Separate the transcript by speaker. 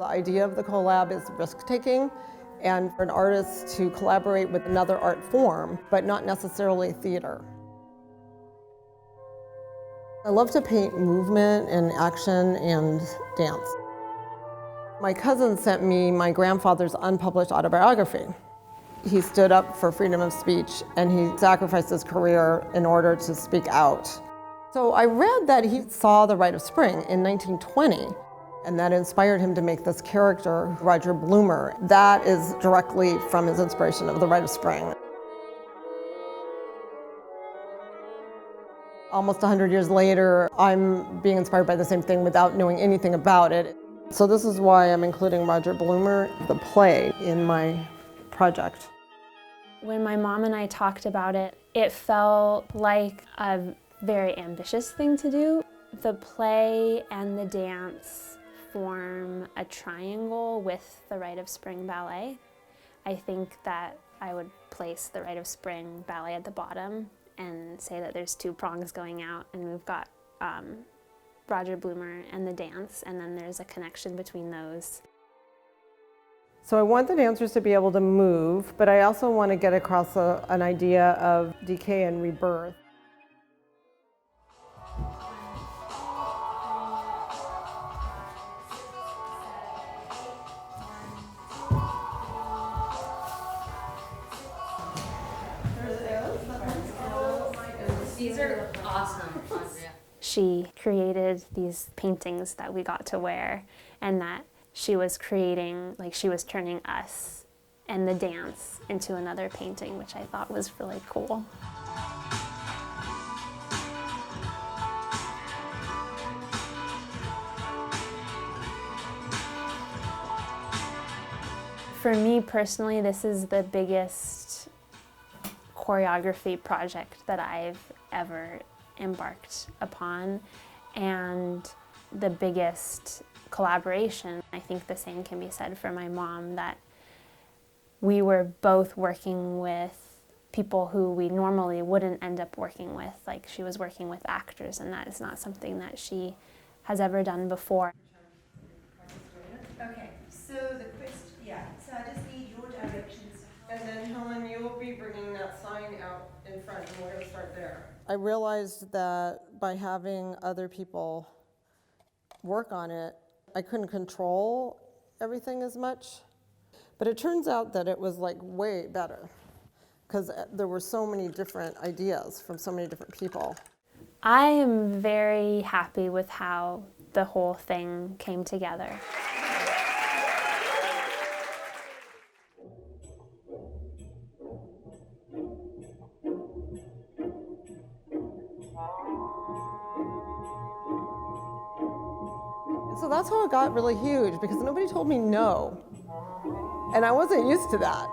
Speaker 1: The idea of the collab is risk-taking and for an artist to collaborate with another art form, but not necessarily theater. I love to paint movement and action and dance. My cousin sent me my grandfather's unpublished autobiography. He stood up for freedom of speech and he sacrificed his career in order to speak out. So I read that he saw The Rite of Spring in 1920, and that inspired him to make this character, Roger Bloomer. That is directly from his inspiration of The Rite of Spring. Almost 100 years later, I'm being inspired by the same thing without knowing anything about it. So this is why I'm including Roger Bloomer, the play, in my project.
Speaker 2: When my mom and I talked about it, it felt like a very ambitious thing to do. The play and the dance form a triangle with the Rite of Spring Ballet. I think that I would place the Rite of Spring Ballet at the bottom and say that there's two prongs going out, and we've got Roger Bloomer and the dance, and then there's a connection between those.
Speaker 1: So I want the dancers to be able to move, but I also want to get across an idea of decay and rebirth.
Speaker 3: These are awesome, Andrea.
Speaker 2: She created these paintings that we got to wear, and that she was creating, like she was turning us and the dance into another painting, which I thought was really cool. For me personally, this is the biggest choreography project that I've ever embarked upon, and the biggest collaboration. I think the same can be said for my mom, that we were both working with people who we normally wouldn't end up working with. Like, she was working with actors, and that is not something that she has ever done before.
Speaker 4: Okay, so the question, yeah, so I just need your directions.
Speaker 1: And then Helen, you'll be bringing that sign out in front, and we're going to start there. I realized that by having other people work on it, I couldn't control everything as much. But it turns out that it was like way better, because there were so many different ideas from so many different people.
Speaker 2: I am very happy with how the whole thing came together.
Speaker 1: So that's how it got really huge, because nobody told me no. And I wasn't used to that.